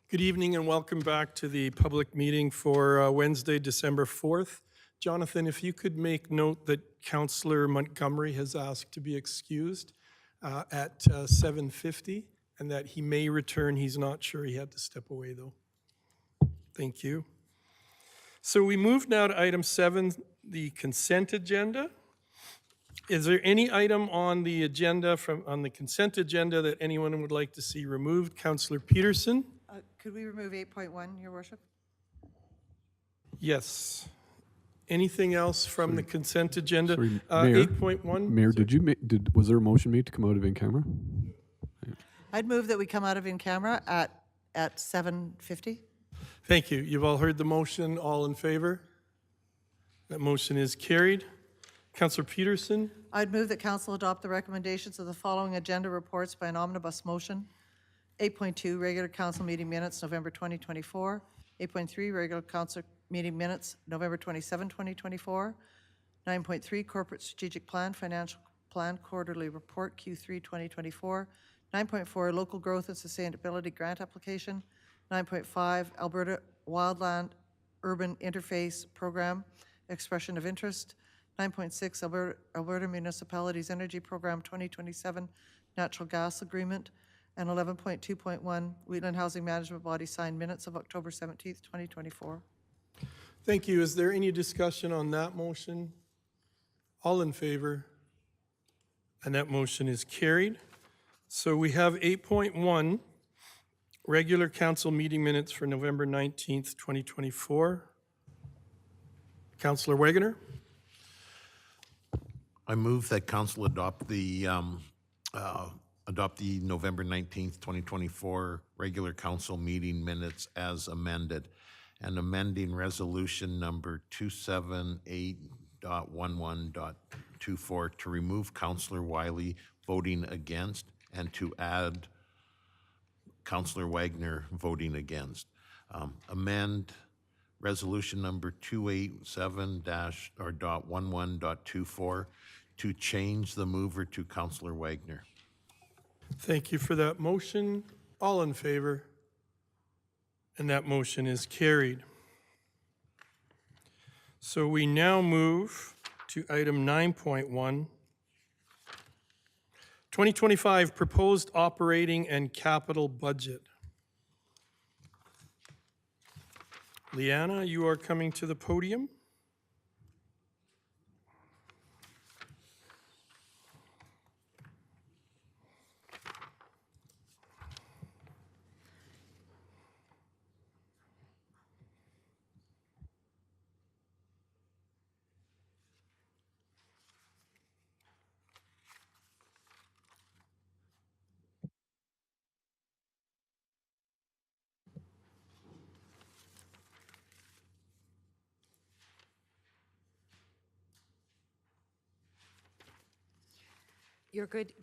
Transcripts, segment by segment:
Good evening and welcome back to the public meeting for Wednesday, December 4th. Jonathan, if you could make note that Councillor Montgomery has asked to be excused at 7:50 and that he may return. He's not sure. He had to step away though. Thank you. So we move now to item 7, the consent agenda. Is there any item on the agenda on the consent agenda that anyone would like to see removed? Councillor Peterson? Could we remove 8.1, Your Worship? Yes. Anything else from the consent agenda? Sorry, Mayor. 8.1? Mayor, was there a motion made to come out of in camera? I'd move that we come out of in camera at 7:50. Thank you. You've all heard the motion. All in favor? That motion is carried. Councillor Peterson? I'd move that council adopt the recommendations of the following agenda reports by an omnibus motion. 8.2, regular council meeting minutes, November 2024. 8.3, regular council meeting minutes, November 27, 2024. 9.3, corporate strategic plan, financial plan, quarterly report, Q3 2024. 9.4, local growth and sustainability grant application. 9.5, Alberta Wildland Urban Interface Program, expression of interest. 9.6, Alberta Municipalities Energy Program 2027 Natural Gas Agreement. And 11.2.1, Wheatland Housing Management Body signed minutes of October 17th, 2024. Thank you. Is there any discussion on that motion? All in favor? And that motion is carried. So we have 8.1, regular council meeting minutes for November 19th, 2024. Councillor Wegener? I move that council adopt the November 19th, 2024 regular council meeting minutes as amended and amending resolution number 278.11.24 to remove Councillor Wiley voting against and to add Councillor Wagner voting against. Amend resolution number 287-11.24 to change the mover to Councillor Wagner. Thank you for that motion. All in favor? And that motion is carried. So we now move to item 9.1. 2025 proposed operating and capital budget. Liana, you are coming to the podium.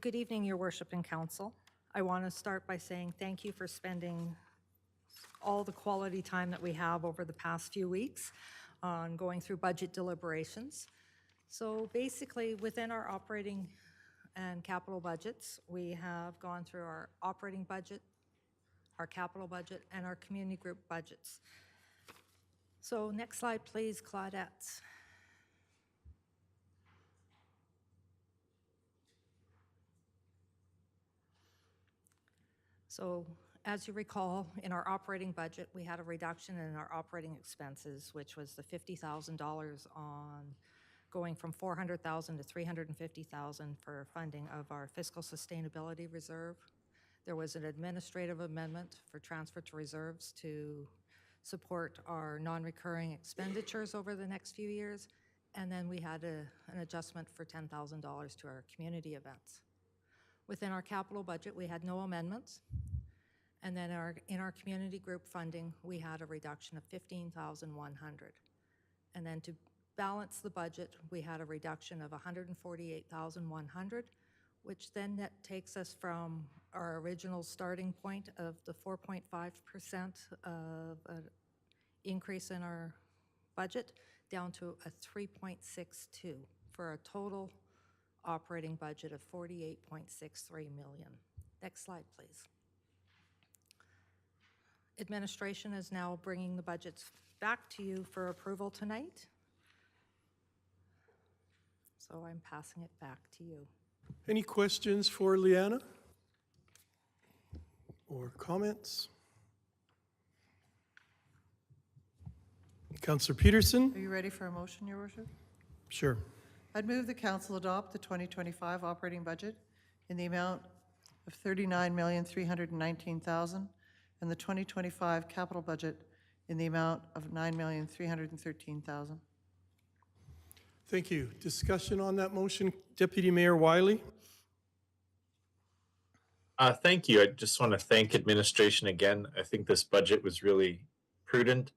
Good evening, Your Worship and Council. I want to start by saying thank you for spending all the quality time that we have over the past few weeks on going through budget deliberations. So basically, within our operating and capital budgets, we have gone through our operating budget, our capital budget, and our community group budgets. So next slide, please, Claudette. So as you recall, in our operating budget, we had a reduction in our operating expenses, which was the $50,000 on going from $400,000 to $350,000 for funding of our fiscal sustainability reserve. There was an administrative amendment for transfer to reserves to support our non-recurring expenditures over the next few years. And then we had an adjustment for $10,000 to our community events. Within our capital budget, we had no amendments. And then in our community group funding, we had a reduction of $15,100. And then to balance the budget, we had a reduction of $148,100, which then that takes us from our original starting point of the 4.5% of an increase in our budget down to a 3.62 for a total operating budget of $48.63 million. Next slide, please. Administration is now bringing the budgets back to you for approval tonight. So I'm passing it back to you. Any questions for Liana? Or comments? Councillor Peterson? Are you ready for a motion, Your Worship? Sure. I'd move the council adopt the 2025 operating budget in the amount of $39,319,000 and the 2025 capital budget in the amount of $9,313,000. Thank you. Discussion on that motion? Deputy Mayor Wiley? Thank you. I just want to thank administration again. I think this budget was really prudent.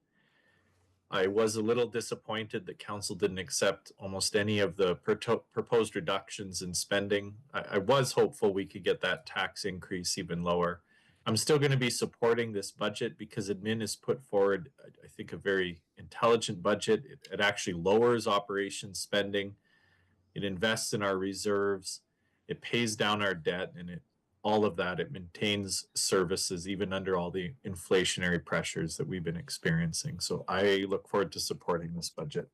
I was a little disappointed that council didn't accept almost any of the proposed reductions in spending. I was hopeful we could get that tax increase even lower. I'm still going to be supporting this budget because admin has put forward, I think, a very intelligent budget. It actually lowers operations spending. It invests in our reserves. It pays down our debt, and all of that, it maintains services even under all the inflationary pressures that we've been experiencing. So I look forward to supporting this budget.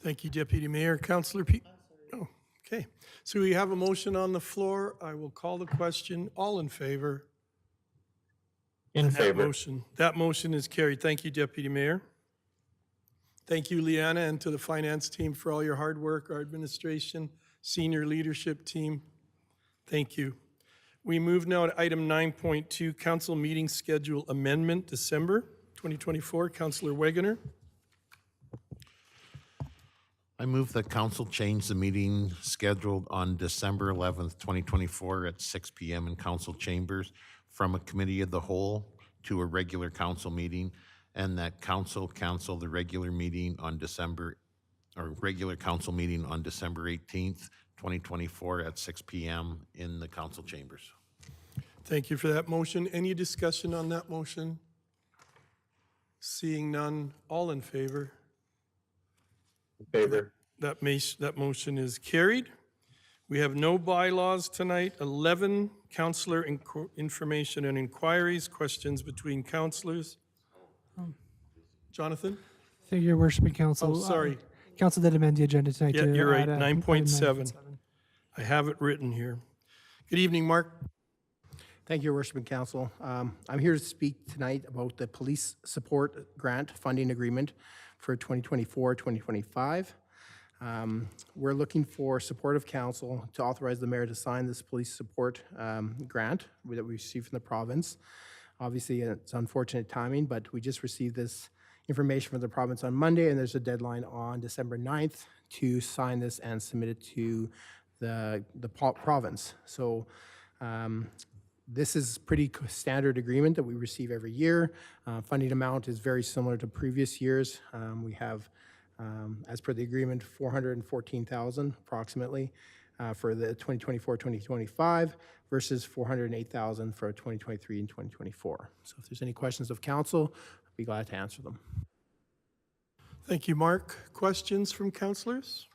Thank you, Deputy Mayor. Councillor Pete? Oh, okay. So we have a motion on the floor. I will call the question. All in favor? In favor. That motion is carried. Thank you, Deputy Mayor. Thank you, Liana, and to the finance team for all your hard work, our administration, senior leadership team. Thank you. We move now to item 9.2, council meeting schedule amendment, December 2024. Councillor Wegener. I move that council change the meeting scheduled on December 11th, 2024 at 6 p.m. in council chambers from a committee of the whole to a regular council meeting, and that council cancel the regular meeting on regular council meeting on December 18th, 2024 at 6 p.m. in the council chambers. Thank you for that motion. Any discussion on that motion? Seeing none, all in favor? In favor. That motion is carried. We have no bylaws tonight. 11, councillor information and inquiries, questions between councillors. Jonathan? Thank you, Your Worship and Council. Oh, sorry. Council did amend the agenda tonight. Yeah, to you're right, add, 9.7. I have it written here. Good evening, Mark. Thank you, Your Worship and Council. I'm here to speak tonight about the Police Support Grant Funding Agreement for 2024-2025. We're looking for support of council to authorize the mayor to sign this police support grant that we received from the province. Obviously, it's unfortunate timing, but we just received this information from the province on Monday, and there's a deadline on December 9th to sign this and submit it to the province. So this is pretty standard agreement that we receive every year. Funding amount is very similar to previous years. We have, as per the agreement, $414,000 approximately for the 2024-2025 versus $408,000 for 2023 and 2024. So if there's any questions of council, I'd be glad to answer them. Thank you, Mark. Questions from councillors?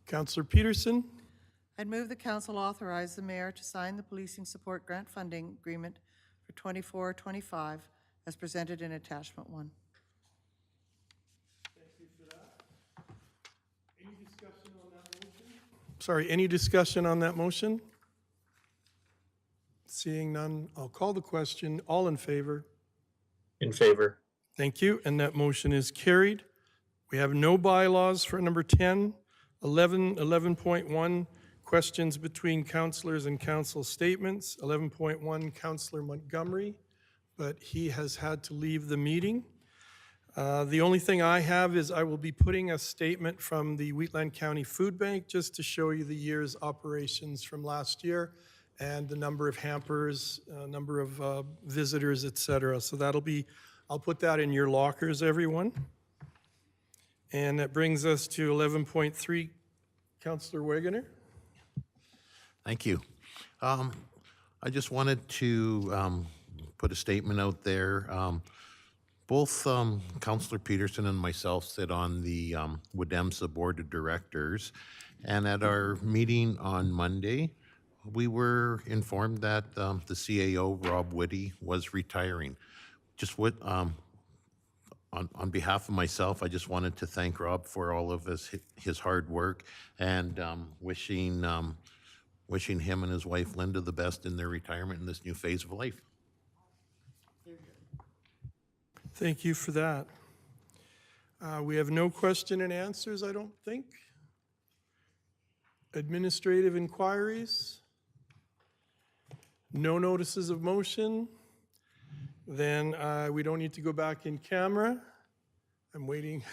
Councillor Peterson? I'd move the council authorize the mayor to sign the policing support grant funding agreement for 24-25 as presented in attachment 1. Sorry, any discussion on that motion? Seeing none, I'll call the question. All in favor? In favor. Thank you, and that motion is carried. We have no bylaws for number 10. 11, 11.1, questions between councillors and council statements. 11.1, Councillor Montgomery, but he has had to leave the meeting. The only thing I have is I will be putting a statement from the Wheatland County Food Bank just to show you the year's operations from last year and the number of hampers, number of visitors, et cetera. So that'll be, I'll put that in your lockers, everyone. And that brings us to 11.3, Councillor Wegener. Thank you. I just wanted to put a statement out there. Both Councillor Peterson and myself sit on the WDEMSA Board of Directors, and at our meeting on Monday, We were informed that the CAO, Rob Whitty, was retiring. Just what, on behalf of myself, I just wanted to thank Rob for all of his hard work and wishing him and his wife Linda the best in their retirement in this new phase of life. Thank you for that. We have no question and answers, I don't think. Administrative inquiries? No notices of motion? Then we don't need to go back in camera. I'm waiting.